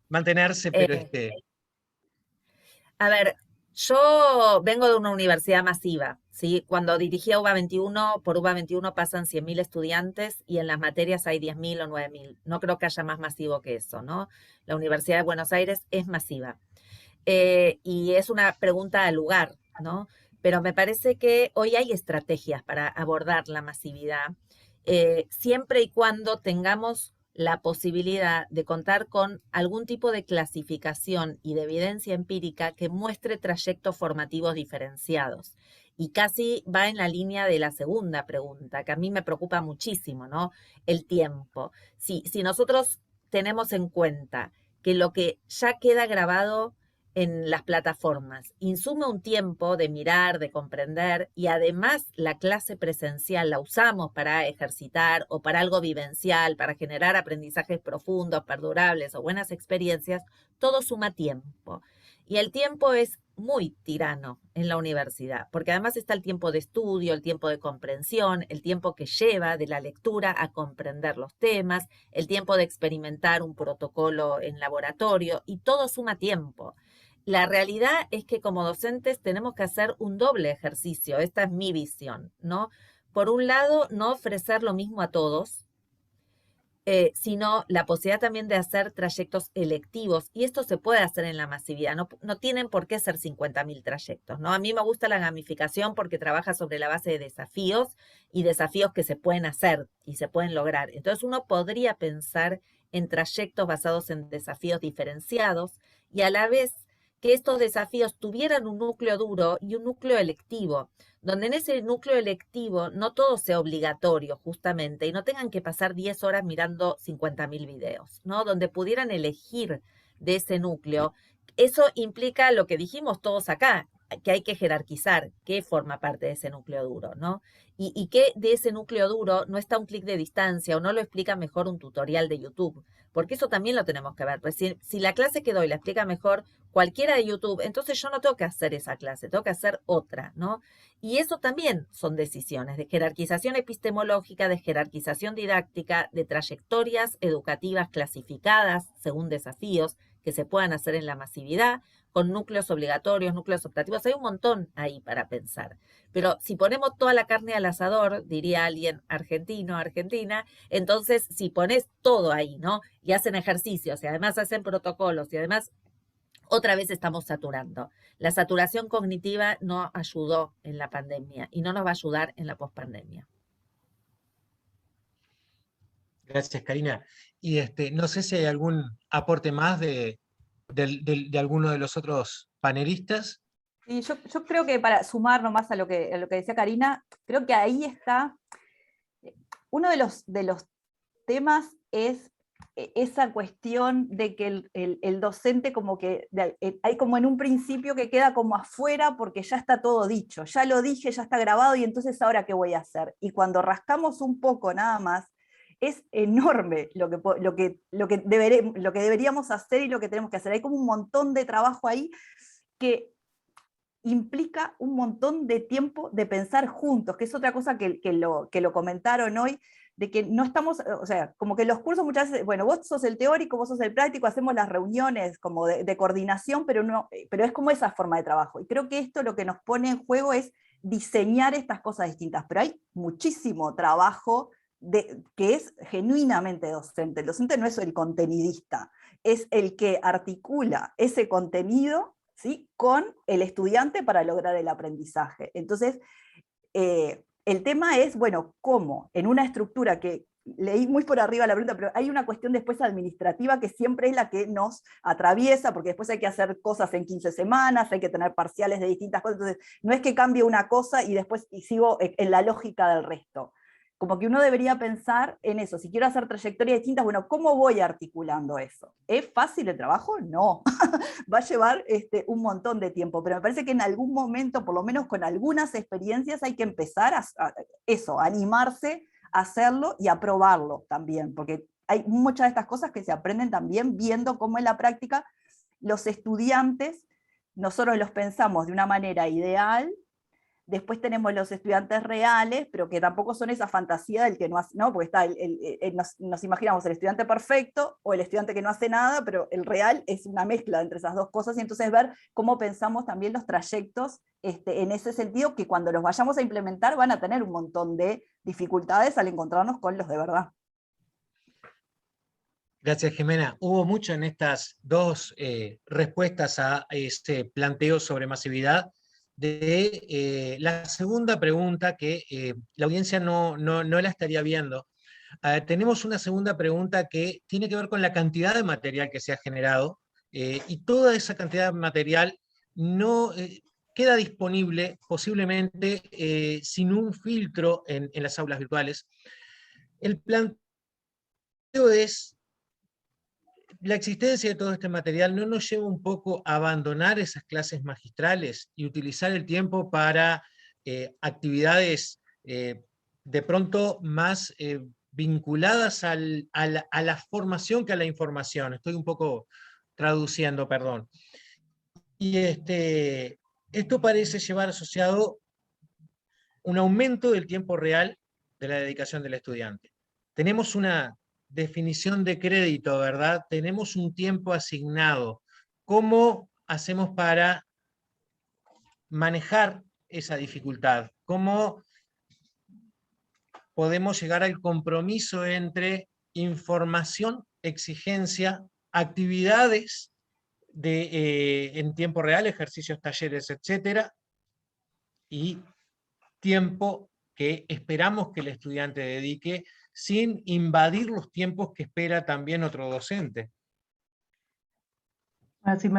mantenerse, pero A ver, yo vengo de una universidad masiva, ¿sí? Cuando dirigía UBA 21, por UBA 21 pasan 100.000 estudiantes y en las materias hay 10.000 o 9.000. No creo que haya más masivo que eso, ¿no? La Universidad de Buenos Aires es masiva. Y es una pregunta al lugar, ¿no? Pero me parece que hoy hay estrategias para abordar la masividad, siempre y cuando tengamos la posibilidad de contar con algún tipo de clasificación y de evidencia empírica que muestre trayectos formativos diferenciados. Y casi va en la línea de la segunda pregunta, que a mí me preocupa muchísimo, ¿no? El tiempo. Si nosotros tenemos en cuenta que lo que ya queda grabado en las plataformas insume un tiempo de mirar, de comprender, y además la clase presencial la usamos para ejercitar o para algo vivencial, para generar aprendizajes profundos, perdurables o buenas experiencias, todo suma tiempo. Y el tiempo es muy tirano en la universidad, porque además está el tiempo de estudio, el tiempo de comprensión, el tiempo que lleva de la lectura a comprender los temas, el tiempo de experimentar un protocolo en laboratorio, y todo suma tiempo. La realidad es que como docentes tenemos que hacer un doble ejercicio, esta es mi visión, ¿no? Por un lado, no ofrecer lo mismo a todos, sino la posibilidad también de hacer trayectos electivos, y esto se puede hacer en la masividad, no tienen por qué ser 50.000 trayectos, ¿no? A mí me gusta la gamificación porque trabaja sobre la base de desafíos, y desafíos que se pueden hacer y se pueden lograr. Entonces uno podría pensar en trayectos basados en desafíos diferenciados, y a la vez que estos desafíos tuvieran un núcleo duro y un núcleo electivo, donde en ese núcleo electivo no todo sea obligatorio justamente, y no tengan que pasar 10 horas mirando 50.000 videos, ¿no? Donde pudieran elegir de ese núcleo. Eso implica lo que dijimos todos acá, que hay que jerarquizar qué forma parte de ese núcleo duro, ¿no? Y qué de ese núcleo duro no está a un clic de distancia o no lo explica mejor un tutorial de YouTube, porque eso también lo tenemos que ver. Pues si la clase que doy la explica mejor cualquiera de YouTube, entonces yo no tengo que hacer esa clase, tengo que hacer otra, ¿no? Y eso también son decisiones de jerarquización epistemológica, de jerarquización didáctica, de trayectorias educativas clasificadas según desafíos que se puedan hacer en la masividad, con núcleos obligatorios, núcleos optativos. Hay un montón ahí para pensar. Pero si ponemos toda la carne al asador, diría alguien argentino, argentina, entonces si pones todo ahí, ¿no? Y hacen ejercicios, y además hacen protocolos, y además otra vez estamos saturando. La saturación cognitiva no ayudó en la pandemia y no nos va a ayudar en la pospandemia. Gracias, Karina. Y no sé si hay algún aporte más de alguno de los otros panelistas. Y yo creo que para sumar nomás a lo que decía Karina, creo que ahí está, uno de los temas es esa cuestión de que el docente como que hay como en un principio que queda como afuera porque ya está todo dicho, ya lo dije, ya está grabado, y entonces ahora qué voy a hacer. Y cuando rascamos un poco nada más, es enorme lo que deberíamos hacer y lo que tenemos que hacer. Hay como un montón de trabajo ahí que implica un montón de tiempo de pensar juntos, que es otra cosa que lo comentaron hoy, de que no estamos, o sea, como que los cursos muchas veces, bueno, vos sos el teórico, vos sos el práctico, hacemos las reuniones como de coordinación, pero es como esa forma de trabajo. Y creo que esto lo que nos pone en juego es diseñar estas cosas distintas, pero hay muchísimo trabajo que es genuinamente docente. El docente no es el contenidista, es el que articula ese contenido, ¿sí?, con el estudiante para lograr el aprendizaje. Entonces, el tema es, bueno, cómo en una estructura que leí muy por arriba la pregunta, pero hay una cuestión después administrativa que siempre es la que nos atraviesa, porque después hay que hacer cosas en 15 semanas, hay que tener parciales de distintas cosas, entonces no es que cambie una cosa y después sigo en la lógica del resto. Como que uno debería pensar en eso, si quiero hacer trayectorias distintas, bueno, ¿cómo voy articulando eso? ¿Es fácil el trabajo? No, va a llevar un montón de tiempo, pero me parece que en algún momento, por lo menos con algunas experiencias, hay que empezar a animarse a hacerlo y a probarlo también, porque hay muchas de estas cosas que se aprenden también viendo cómo en la práctica los estudiantes, nosotros los pensamos de una manera ideal. Después tenemos los estudiantes reales, pero que tampoco son esa fantasía del que no hace, ¿no? Porque está nos imaginamos el estudiante perfecto o el estudiante que no hace nada, pero el real es una mezcla entre esas dos cosas, y entonces ver cómo pensamos también los trayectos en ese sentido, que cuando los vayamos a implementar van a tener un montón de dificultades al encontrarnos con los de verdad. Gracias, Jimena. Hubo mucho en estas dos respuestas a este planteo sobre masividad. De la segunda pregunta, que la audiencia no la estaría viendo, Tenemos una segunda pregunta que tiene que ver con la cantidad de material que se ha generado, y toda esa cantidad de material no queda disponible posiblemente sin un filtro en las aulas virtuales. El planteo es, la existencia de todo este material no nos lleva un poco a abandonar esas clases magistrales y utilizar el tiempo para actividades de pronto más vinculadas a la formación que a la información. Estoy un poco traduciendo, perdón. Y esto parece llevar asociado un aumento del tiempo real de la dedicación del estudiante. Tenemos una definición de crédito, ¿verdad? Tenemos un tiempo asignado. ¿Cómo hacemos para manejar esa dificultad? ¿Cómo podemos llegar al compromiso entre información, exigencia, actividades en tiempo real, ejercicios, talleres, etcétera, y tiempo que esperamos que el estudiante dedique sin invadir los tiempos que espera también otro docente? Bueno, si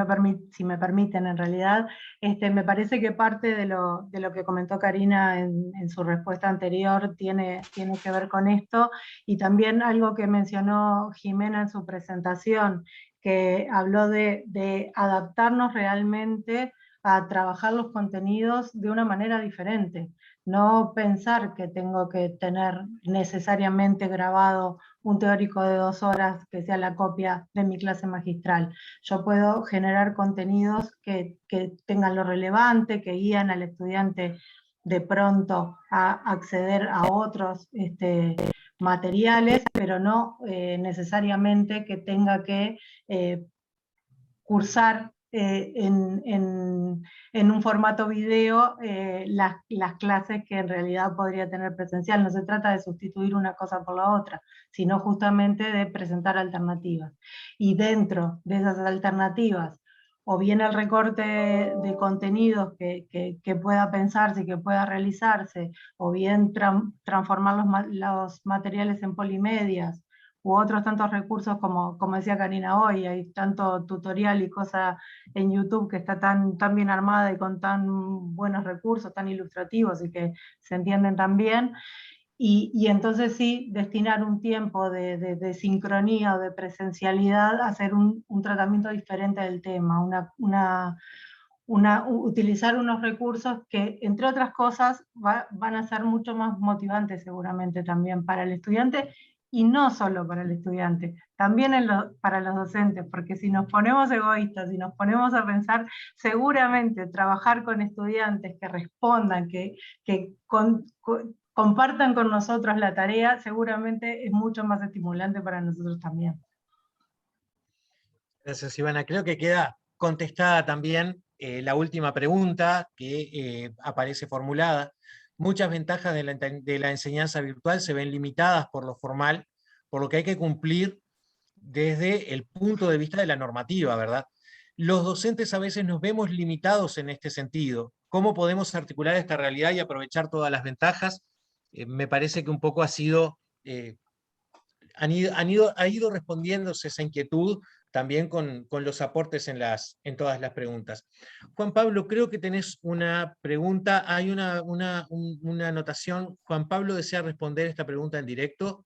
me permiten, en realidad, me parece que parte de lo que comentó Karina en su respuesta anterior tiene que ver con esto, y también algo que mencionó Jimena en su presentación, que habló de adaptarnos realmente a trabajar los contenidos de una manera diferente. No pensar que tengo que tener necesariamente grabado un teórico de 2 horas que sea la copia de mi clase magistral. Yo puedo generar contenidos que tengan lo relevante, que guían al estudiante de pronto a acceder a otros materiales, pero no necesariamente que tenga que cursar en un formato video las clases que en realidad podría tener presencial. No se trata de sustituir una cosa por la otra, sino justamente de presentar alternativas. Y dentro de esas alternativas, o bien el recorte de contenidos que pueda pensarse y que pueda realizarse, o bien transformar los materiales en polimedias, u otros tantos recursos como decía Karina hoy, hay tanto tutorial y cosa en YouTube que está tan bien armada y con tan buenos recursos, tan ilustrativos y que se entienden tan bien. Y entonces sí, destinar un tiempo de sincronía o de presencialidad a hacer un tratamiento diferente del tema, utilizar unos recursos que, entre otras cosas, van a ser mucho más motivantes seguramente también para el estudiante, y no solo para el estudiante, también para los docentes, porque si nos ponemos egoístas, si nos ponemos a pensar, seguramente trabajar con estudiantes que respondan, que compartan con nosotros la tarea, seguramente es mucho más estimulante para nosotros también. Gracias, Ivana. Creo que queda contestada también la última pregunta que aparece formulada. Muchas ventajas de la enseñanza virtual se ven limitadas por lo formal, por lo que hay que cumplir desde el punto de vista de la normativa, ¿verdad? Los docentes a veces nos vemos limitados en este sentido. ¿Cómo podemos articular esta realidad y aprovechar todas las ventajas? Me parece que un poco ha ido respondiéndose esa inquietud también con los aportes en todas las preguntas. Juan Pablo, creo que tenés una pregunta, hay una anotación. Juan Pablo desea responder esta pregunta en directo.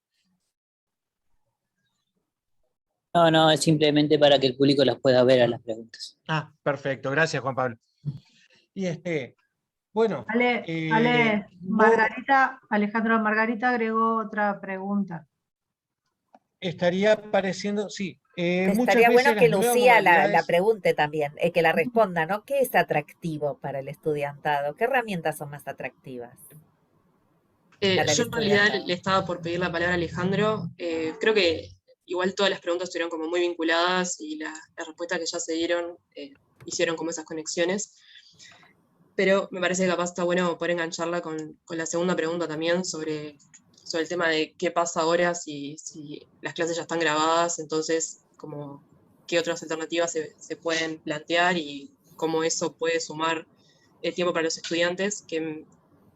No, es simplemente para que el público las pueda ver a las preguntas. Ah, perfecto, gracias Juan Pablo. Y bueno. Alejandro Margarita agregó otra pregunta. Estaría apareciendo, sí. Estaría bueno que Lucía la pregunte también, que la responda, ¿no? ¿Qué es atractivo para el estudiantado? ¿Qué herramientas son más atractivas? Yo en realidad le estaba por pedir la palabra a Alejandro. Creo que igual todas las preguntas estuvieron como muy vinculadas y las respuestas que ya se dieron hicieron como esas conexiones. Pero me parece que capaz está bueno poder engancharla con la segunda pregunta también sobre el tema de qué pasa ahora si las clases ya están grabadas, entonces como qué otras alternativas se pueden plantear y cómo eso puede sumar tiempo para los estudiantes, que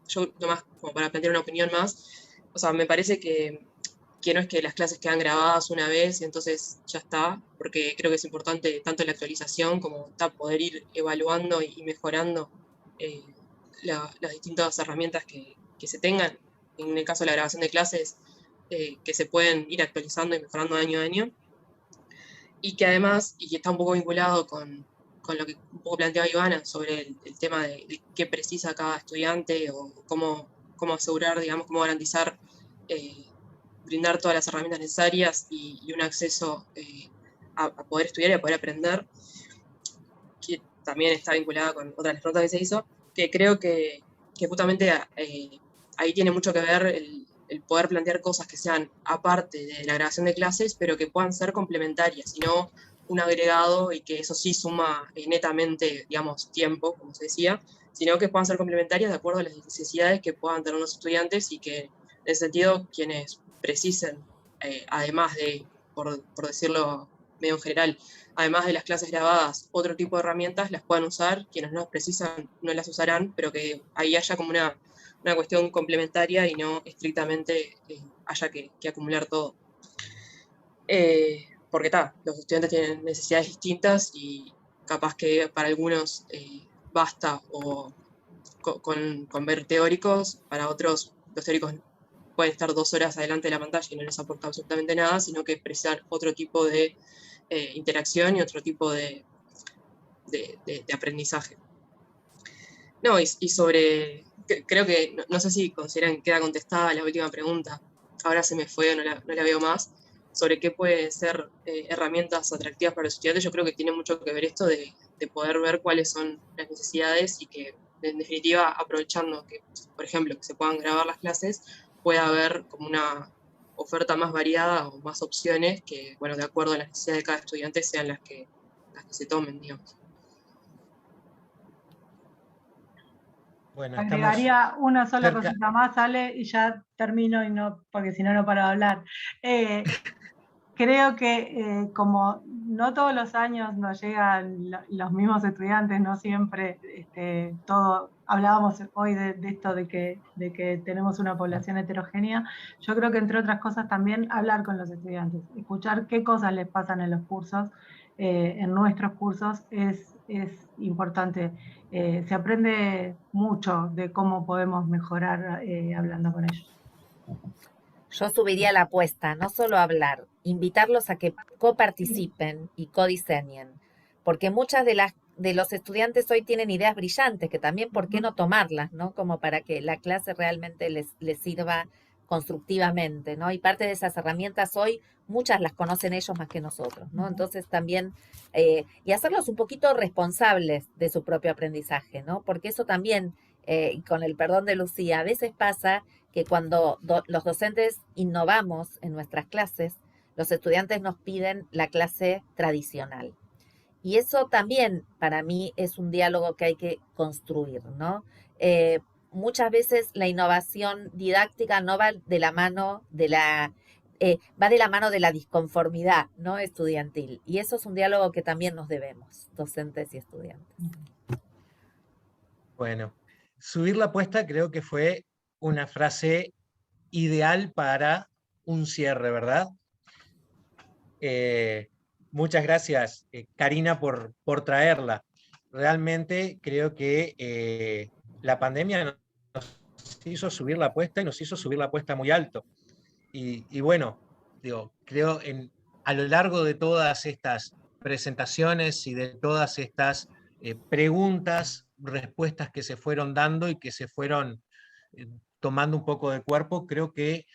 yo nomás como para plantear una opinión más, o sea, me parece que que no es que las clases quedan grabadas una vez y entonces ya está, porque creo que es importante tanto la actualización como poder ir evaluando y mejorando las distintas herramientas que se tengan. En el caso de la grabación de clases, que se pueden ir actualizando y mejorando año a año. Y que además, y que está un poco vinculado con lo que un poco planteaba Ivana sobre el tema de qué precisa cada estudiante o cómo asegurar, digamos, cómo garantizar brindar todas las herramientas necesarias y un acceso a poder estudiar y a poder aprender, que también está vinculada con otra de las preguntas que se hizo, que creo que justamente ahí tiene mucho que ver el poder plantear cosas que sean aparte de la grabación de clases, pero que puedan ser complementarias, y no un agregado, y que eso sí suma netamente, digamos, tiempo, como se decía, sino que puedan ser complementarias de acuerdo a las necesidades que puedan tener los estudiantes, y que, en ese sentido, quienes precisen, además de, por decirlo medio en general, además de las clases grabadas, otro tipo de herramientas las puedan usar, quienes no las precisan no las usarán, pero que ahí haya como una cuestión complementaria y no estrictamente haya que acumular todo. Porque los estudiantes tienen necesidades distintas y capaz que para algunos basta o con ver teóricos, para otros los teóricos pueden estar 2 horas adelante de la pantalla y no les aporta absolutamente nada, sino que precisar otro tipo de interacción y otro tipo de aprendizaje. No, y sobre, creo que, no sé si consideran que queda contestada la última pregunta, ahora se me fue, no la veo más, sobre qué pueden ser herramientas atractivas para los estudiantes. Yo creo que tiene mucho que ver esto de poder ver cuáles son las necesidades y que, en definitiva, aprovechando que, por ejemplo, que se puedan grabar las clases, pueda haber como una oferta más variada o más opciones que, bueno, de acuerdo a las necesidades de cada estudiante, sean las que se tomen, digamos. Bueno, Agregaría una sola cerca. cosita más, Ale, y ya termino, y no, porque si no, no paro de hablar. Creo que como no todos los años nos llegan los mismos estudiantes, no siempre hablábamos hoy de esto de que tenemos una población heterogénea. Yo creo que, entre otras cosas, también hablar con los estudiantes, escuchar qué cosas les pasan en los cursos, en nuestros cursos, es importante. Se aprende mucho de cómo podemos mejorar hablando con ellos. Yo subiría la apuesta, no solo hablar, invitarlos a que coparticipen y codiseñen, porque muchas de los estudiantes hoy tienen ideas brillantes, que también por qué no tomarlas, ¿no? Como para que la clase realmente les sirva constructivamente, ¿no? Y parte de esas herramientas hoy, muchas las conocen ellos más que nosotros, ¿no? Entonces también, y hacerlos un poquito responsables de su propio aprendizaje, ¿no? Porque eso también, y con el perdón de Lucía, a veces pasa que cuando los docentes innovamos en nuestras clases, los estudiantes nos piden la clase tradicional. Y eso también para mí es un diálogo que hay que construir, ¿no? Muchas veces la innovación didáctica no va de la mano de va de la mano de la disconformidad, ¿no? Estudiantil. Y eso es un diálogo que también nos debemos, docentes y estudiantes. Bueno, subir la apuesta creo que fue una frase ideal para un cierre, ¿verdad? Muchas gracias, Karina, por traerla. Realmente creo que la pandemia nos hizo subir la apuesta y nos hizo subir la apuesta muy alto. Y bueno, digo, creo a lo largo de todas estas presentaciones y de todas estas preguntas, respuestas que se fueron dando y que se fueron tomando un poco de cuerpo, creo que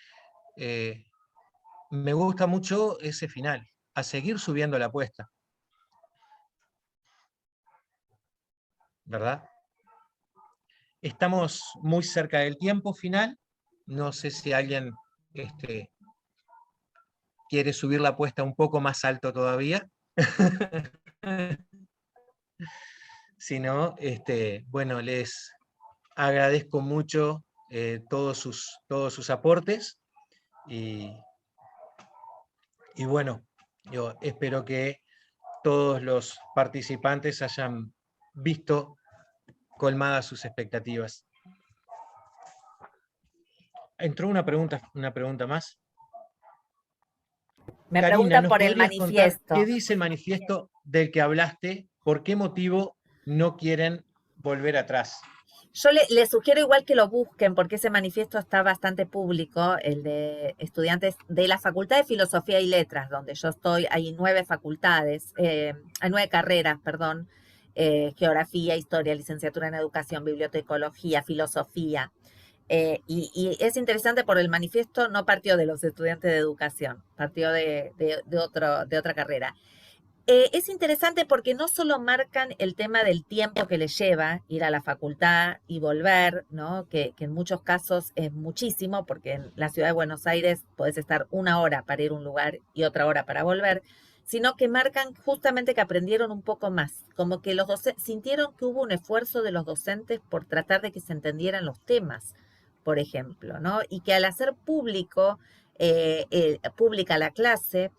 me gusta mucho ese final, a seguir subiendo la apuesta. ¿Verdad? Estamos muy cerca del tiempo final. No sé si alguien quiere subir la apuesta un poco más alto todavía. Si no, bueno, les agradezco mucho todos sus aportes y bueno, yo espero que todos los participantes hayan visto colmadas sus expectativas. Entró una pregunta más. Me Karina, preguntan ¿nos por el podrías contar manifiesto. qué dice el manifiesto del que hablaste? ¿Por qué motivo no quieren volver atrás? Yo le sugiero igual que lo busquen, porque ese manifiesto está bastante público, el de estudiantes de la Facultad de Filosofía y Letras, donde yo estoy. Hay 9 facultades, hay 9 carreras, perdón, Geografía, Historia, Licenciatura en Educación, Bibliotecología, Filosofía. Y es interesante porque el manifiesto no partió de los estudiantes de educación, partió de otra carrera. Es interesante porque no solo marcan el tema del tiempo que les lleva ir a la facultad y volver, ¿no? Que en muchos casos es muchísimo, porque en la ciudad de Buenos Aires podés estar 1 hora para ir a un lugar y otra hora para volver, sino que marcan justamente que aprendieron un poco más, como que los docentes sintieron que hubo un esfuerzo de los docentes por tratar de que se entendieran los temas, por ejemplo, ¿no? Y que al hacer pública la clase,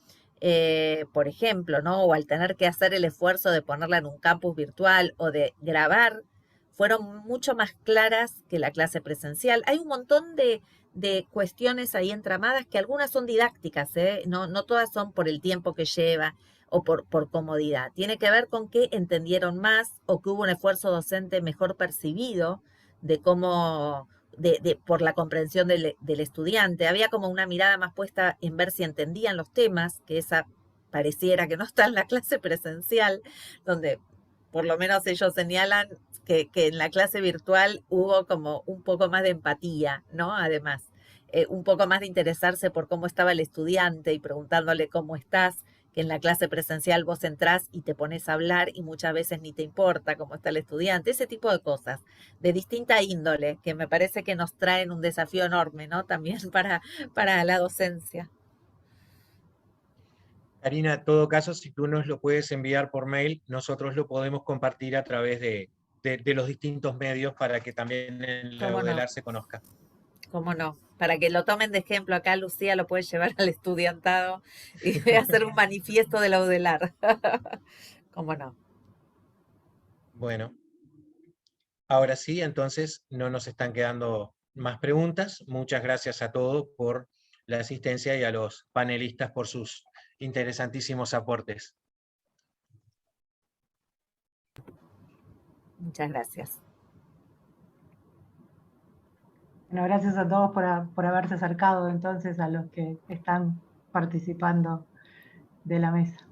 por ejemplo, ¿no? O al tener que hacer el esfuerzo de ponerla en un campus virtual o de grabar, fueron mucho más claras que la clase presencial. Hay un montón de cuestiones ahí entramadas que algunas son didácticas, ¿eh? No todas son por el tiempo que lleva o por comodidad. Tiene que ver con que entendieron más o que hubo un esfuerzo docente mejor percibido de cómo por la comprensión del estudiante. Había como una mirada más puesta en ver si entendían los temas, que esa pareciera que no está en la clase presencial, donde por lo menos ellos señalan que en la clase virtual hubo como un poco más de empatía, ¿no? Además, un poco más de interesarse por cómo estaba el estudiante y preguntándole cómo estás, que en la clase presencial vos entrás y te pones a hablar y muchas veces ni te importa cómo está el estudiante, ese tipo de cosas, de distinta índole, que me parece que nos traen un desafío enorme, ¿no? También para la docencia. Karina, en todo caso, si tú nos lo puedes enviar por mail, nosotros lo podemos compartir a través de los distintos medios para que también en la ¿Cómo no? UDELAR se conozca. ¿Cómo no? Para que lo tomen de ejemplo, acá Lucía lo puede llevar al estudiantado y hacer un manifiesto de la UDELAR. ¿Cómo no? Bueno, ahora sí, entonces no nos están quedando más preguntas. Muchas gracias a todos por la asistencia y a los panelistas por sus interesantísimos aportes. Muchas gracias. Bueno, gracias a todos por haberse acercado entonces a los que están participando de la mesa.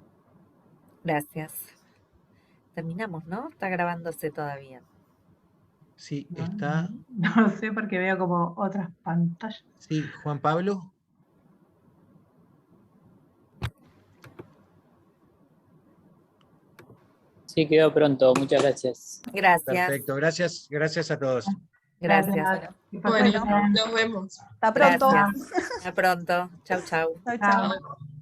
Gracias. Terminamos, ¿no? Está grabándose todavía. Sí, No, está. no sé porque veo como otras pantallas. Sí, Juan Pablo. Sí, quedó pronto. Muchas gracias. Gracias. Perfecto, gracias a todos. Gracias. Que pasen Bueno, bien. nos vemos. Hasta pronto. Gracias. Hasta pronto. Chau, chau. Chau, Chao. chau.